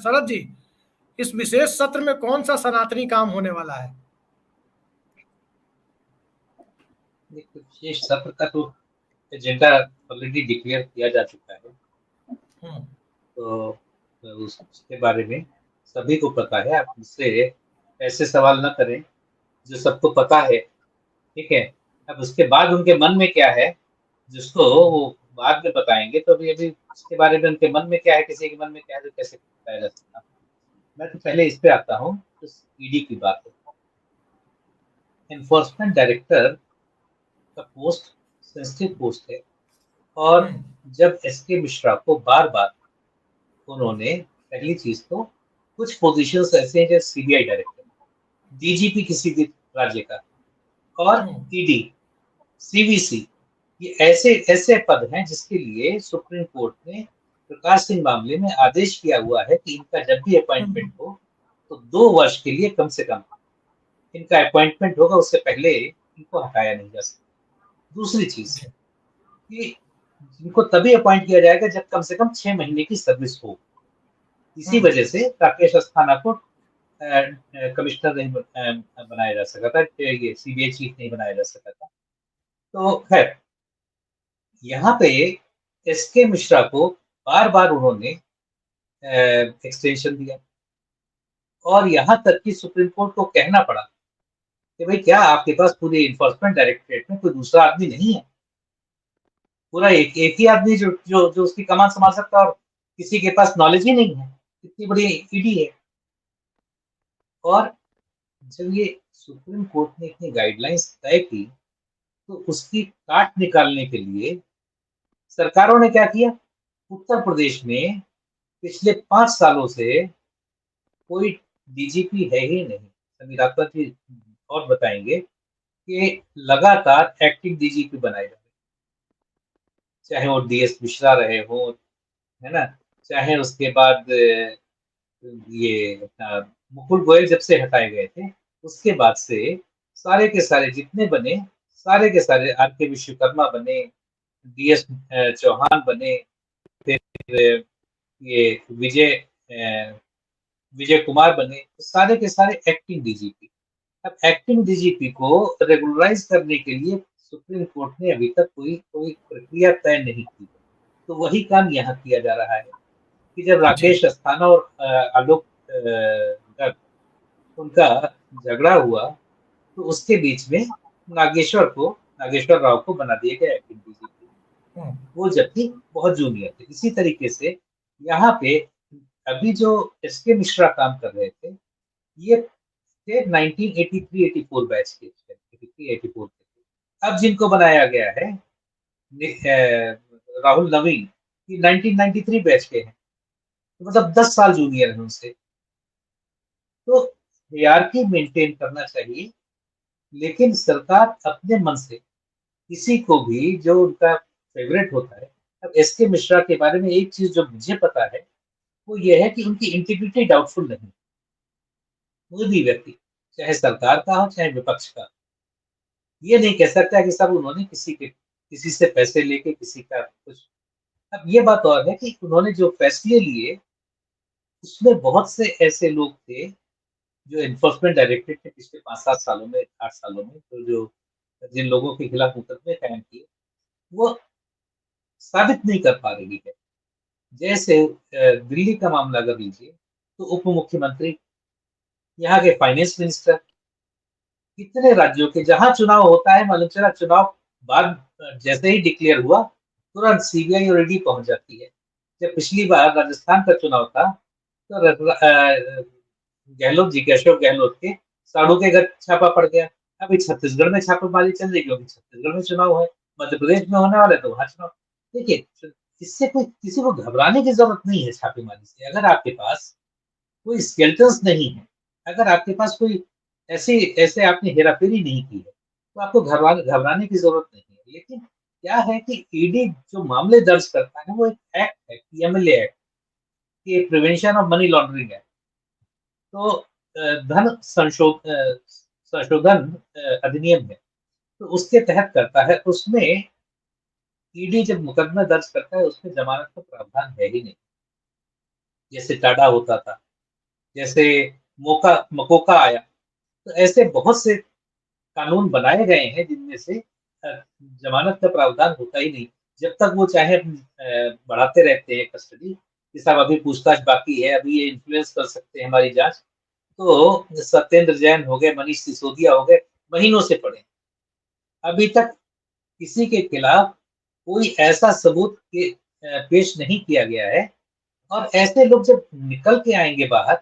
शरद जी, इस विशेष सत्र में कौन सा सनातनी काम होने वाला है? विशेष सत्र का तो एजेंडा ऑलरेडी डिक्लेयर किया जा चुका है, तो उसके बारे में सभी को पता है। आप मुझसे ऐसे सवाल न करें जो सबको पता है, ठीक है। अब उसके बाद उनके मन में क्या है, जिसको वो बाद में बताएंगे, तो अभी अभी उसके बारे में उनके मन में क्या है, किसी के मन में क्या है, तो कैसे बताया जा सकता। मैं तो पहले इस पे आता हूँ, तो ईडी की बात है। एनफोर्समेंट डायरेक्टर का पोस्ट सेंसिटिव पोस्ट है, और जब एसके मिश्रा को बार बार उन्होंने, पहली चीज तो कुछ पोजीशंस ऐसे हैं जैसे सीबीआई डायरेक्टर, डीजीपी किसी भी राज्य का, और ईडी, सीवीसी, ये ऐसे ऐसे पद हैं जिसके लिए सुप्रीम कोर्ट ने प्रकाश सिंह मामले में आदेश किया हुआ है कि इनका जब भी अपॉइंटमेंट हो तो 2 वर्ष के लिए कम से कम इनका अपॉइंटमेंट होगा, उससे पहले इनको हटाया नहीं जा सकता। दूसरी चीज कि इनको तभी अपॉइंट किया जाएगा जब कम से कम 6 महीने की सर्विस हो। इसी वजह से राकेश अस्थाना को कमिश्नर नहीं बनाया जा सका था, ये सीबीआई चीफ नहीं बनाया जा सका था। तो खैर, यहाँ पे एसके मिश्रा को बार बार उन्होंने एक्सटेंशन दिया, और यहाँ तक कि सुप्रीम कोर्ट को कहना पड़ा कि भाई क्या आपके पास पूरे इन्फोर्समेंट डायरेक्टरेट में कोई दूसरा आदमी नहीं है? पूरा एक ही आदमी जो जो जो उसकी कमान संभाल सकता है, और किसी के पास नॉलेज ही नहीं है। इतनी बड़ी ईडी है। और जब ये सुप्रीम कोर्ट ने इतनी गाइडलाइंस तय की, तो उसकी काट निकालने के लिए सरकारों ने क्या किया? उत्तर प्रदेश में पिछले 5 सालों से कोई डीजीपी है ही नहीं। समीरात्मक जी और बताएंगे कि लगातार एक्टिंग डीजीपी बनाए जा रहे, चाहे वो डीएस मिश्रा रहे हो, है ना, चाहे उसके बाद ये मुकुल गोयल जब से हटाए गए थे, उसके बाद से सारे के सारे जितने बने, सारे के सारे आर के विश्वकर्मा बने, डीएस चौहान बने, फिर ये विजय कुमार बने, तो सारे के सारे एक्टिंग डीजीपी। अब एक्टिंग डीजीपी को रेगुलराइज करने के लिए सुप्रीम कोर्ट ने अभी तक कोई कोई प्रक्रिया तय नहीं की। तो वही काम यहाँ किया जा रहा है कि जब राकेश अस्थाना और आलोक गर्ग, उनका झगड़ा हुआ, तो उसके बीच में नागेश्वर राव को बना दिया गया एक्टिंग डीजीपी, वो जबकि बहुत जूनियर थे। इसी तरीके से यहाँ पे अभी जो एसके मिश्रा काम कर रहे थे, ये थे 1983-84 बैच के, 83-84 के। अब जिनको बनाया गया है राहुल नवीन, ये 1993 बैच के हैं, तो मतलब 10 साल जूनियर है उनसे। तो हायरार्की मेंटेन करना चाहिए, लेकिन सरकार अपने मन से किसी को भी जो उनका फेवरेट होता है। अब एसके मिश्रा के बारे में एक चीज जो मुझे पता है, वो ये है कि उनकी इंटीग्रिटी डाउटफुल नहीं। कोई भी व्यक्ति, चाहे सरकार का हो चाहे विपक्ष का, ये नहीं कह सकता कि सब उन्होंने किसी से पैसे लेके किसी का कुछ। अब ये बात और है कि उन्होंने जो फैसले लिए, उसमें बहुत से ऐसे लोग थे जो एनफोर्समेंट डायरेक्टरेट ने पिछले 5-7 सालों में, 8 सालों में, तो जो जिन लोगों के खिलाफ मुकदमे कायम किए, वो साबित नहीं कर पा रही है। जैसे दिल्ली का मामला अगर लीजिए, तो उप मुख्यमंत्री, यहाँ के फाइनेंस मिनिस्टर, कितने राज्यों के जहां चुनाव होता है, मालूम चला चुनाव बाद जैसे ही डिक्लेयर हुआ, तुरंत सीबीआई और ईडी पहुंच जाती है। जब पिछली बार राजस्थान का चुनाव था, तो गहलोत जी के, अशोक गहलोत के साड़ू के घर छापा पड़ गया। अभी छत्तीसगढ़ में छापेमारी चल रही, क्योंकि छत्तीसगढ़ में चुनाव है। मध्य प्रदेश में होने वाले, तो वहां चुनाव। देखिए, इससे कोई किसी को घबराने की जरूरत नहीं है छापेमारी से। अगर आपके पास कोई स्केलेटन्स नहीं है, अगर आपके पास कोई ऐसे ऐसे आपने हेराफेरी नहीं की है, तो आपको घबराने की जरूरत नहीं है। लेकिन क्या है कि ईडी जो मामले दर्ज करता है, वो एक एक्ट है, पीएमएलए एक्ट, ये prevention of money laundering act. तो धन संशोधन अधिनियम है, तो उसके तहत करता है। उसमें ईडी जब मुकदमा दर्ज करता है, उसमें जमानत का प्रावधान है ही नहीं। जैसे टाडा होता था, जैसे मकोका आया, तो ऐसे बहुत से कानून बनाए गए हैं जिनमें से जमानत का प्रावधान होता ही नहीं। जब तक वो चाहे बढ़ाते रहते हैं कस्टडी कि साहब अभी पूछताछ बाकी है, अभी ये इन्फ्लुएंस कर सकते हैं हमारी जांच। तो सत्येंद्र जैन हो गए, मनीष सिसोदिया हो गए, महीनों से पड़े। अभी तक किसी के खिलाफ कोई ऐसा सबूत पेश नहीं किया गया है। और ऐसे लोग जब निकल के आएंगे बाहर,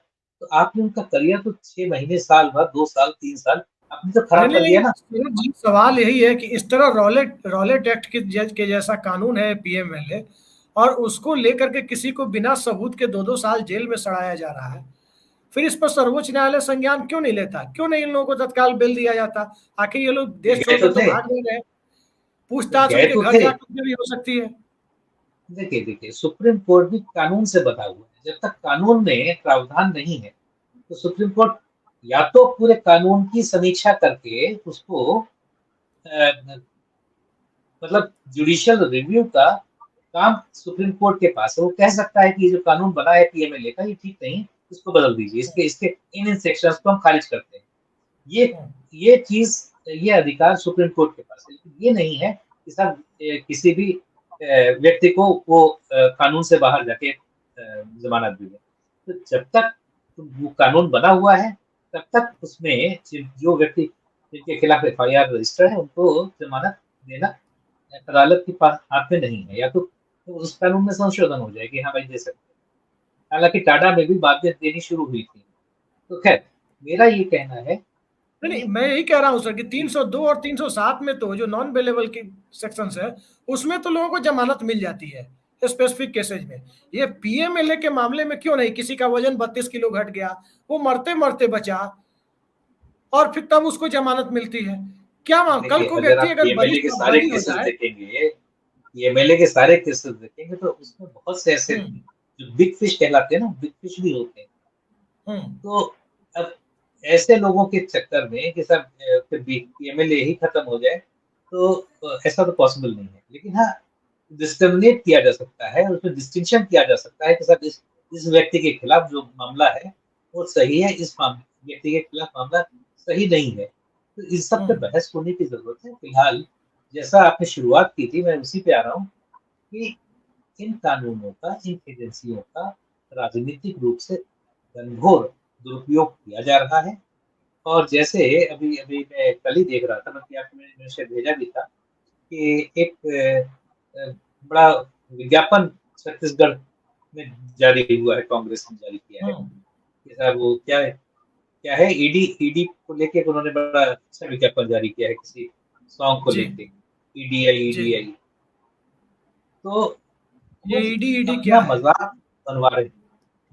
तो आपने उनका करियर तो 6 महीने, साल भर, 2 साल, 3 साल आपने तो नहीं खराब कर नहीं दिया ना। सूरज जी, सवाल यही है कि इस तरह रॉलेट रॉलेट एक्ट के जैसा कानून है पीएमएलए, और उसको लेकर के किसी को बिना सबूत के 2-2 साल जेल में सड़ाया जा रहा है। फिर इस पर सर्वोच्च न्यायालय संज्ञान क्यों नहीं लेता? क्यों नहीं इन लोगों को तत्काल बेल दिया जाता? आखिर ये लोग देश गए छोड़ तो के तो थे, भाग नहीं रहे। पूछताछ गए उनके तो घर थे। जाकर के भी हो सकती है। देखिए देखिए, सुप्रीम कोर्ट भी कानून से बंधा हुआ है। जब तक कानून में प्रावधान नहीं है, तो सुप्रीम कोर्ट या तो पूरे कानून की समीक्षा करके उसको मतलब जुडिशियल रिव्यू का काम सुप्रीम कोर्ट के पास है। वो कह सकता है कि ये जो कानून बना है पीएमएलए का, ये ठीक नहीं, इसको बदल दीजिए, इसके इसके इन सेक्शंस को हम खारिज करते हैं। ये ये चीज, ये अधिकार सुप्रीम कोर्ट के पास है। लेकिन ये नहीं है कि सब किसी भी व्यक्ति को वो कानून से बाहर जाके जमानत दी है। तो जब तक वो कानून बना हुआ है, तब तक उसमें जो व्यक्ति जिनके खिलाफ एफआईआर रजिस्टर है, उनको जमानत देना अदालत के पास हाथ में नहीं है। या तो उस कानून में संशोधन हो जाए कि हाँ भाई दे सकते हैं। हालांकि टाटा में भी बाध्य देनी शुरू हुई थी। तो खैर, मेरा ये कहना है नहीं नहीं, कि मैं यही कह रहा हूं सर कि 302 और 307 में तो जो नॉन बेलेबल की सेक्शंस है, उसमें तो लोगों को जमानत मिल जाती है स्पेसिफिक केसेज में। ये पीएमएलए के मामले में क्यों नहीं? किसी का वजन 32 किलो घट गया, वो मरते मरते बचा, और फिर तब उसको जमानत मिलती है। क्या कल देखिए, को अगर व्यक्ति आप अगर बड़ी पीएमएलए के सारे सावधानी हो केसेस जाए। देखेंगे, पीएमएलए के सारे केसेस देखेंगे, तो उसमें बहुत से ऐसे हम्म जो बिग फिश कहलाते हैं ना, बिग फिश भी होते हैं। हम्म तो अब ऐसे लोगों के चक्कर में कि सब फिर पीएमएलए ही खत्म हो जाए, तो ऐसा तो पॉसिबल नहीं है। लेकिन हाँ, डिस्क्रिमिनेट किया जा सकता है, उसमें डिस्टिंक्शन किया जा सकता है कि सब इस व्यक्ति के खिलाफ जो मामला है वो सही है, इस व्यक्ति के खिलाफ मामला सही नहीं है। तो इस सब पे हम्म बहस होने की जरूरत है। फिलहाल जैसा आपने शुरुआत की थी, मैं उसी पे आ रहा हूँ कि इन कानूनों का, इन एजेंसियों का राजनीतिक रूप से घनघोर दुरुपयोग किया जा रहा है। और जैसे अभी अभी मैं कल ही देख रहा था, बल्कि आपको मैंने शायद भेजा भी था कि एक बड़ा विज्ञापन छत्तीसगढ़ में जारी हुआ है, कांग्रेस ने जारी किया है हम्म कि साहब वो क्या है, ईडी ईडी को लेके उन्होंने बड़ा अच्छा विज्ञापन जारी किया है किसी सॉन्ग को जी लेके, ईडीआई जी। ईडीआई। तो ये वो ईडी ईडी अपना क्या है? मजाक बनवा रहे हैं।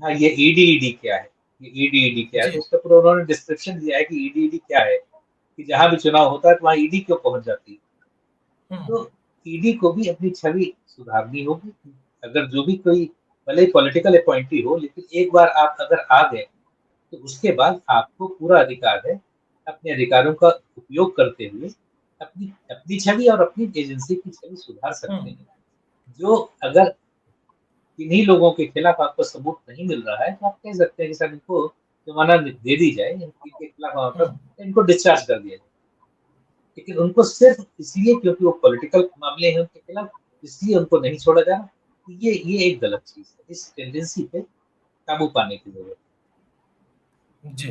हाँ, ये ईडी ईडी क्या है, ये ईडी ईडी क्या है, तो जी। उसका पूरा उन्होंने डिस्क्रिप्शन दिया है कि ईडी ईडी क्या है, कि जहां भी चुनाव होता है तो वहां ईडी क्यों पहुंच जाती है। हम्म तो ईडी को भी अपनी छवि सुधारनी होगी। अगर जो भी कोई, भले ही पॉलिटिकल अपॉइंटी हो, लेकिन एक बार आप अगर आ गए, तो उसके बाद आपको पूरा अधिकार है अपने अधिकारों का उपयोग करते हुए अपनी अपनी छवि और अपनी एजेंसी की छवि सुधार सकते हम्म हैं। जो अगर किन्हीं लोगों के खिलाफ आपको सबूत नहीं मिल रहा है, तो आप कह सकते हैं कि सर इनको जमानत दे दी जाए, इनके खिलाफ मतलब हम्म इनको डिस्चार्ज कर दिया जाए। लेकिन उनको सिर्फ इसलिए क्योंकि वो पॉलिटिकल मामले हैं उनके खिलाफ, इसलिए उनको नहीं छोड़ा जा रहा। ये एक गलत चीज है। इस टेंडेंसी पे काबू पाने की जरूरत जी।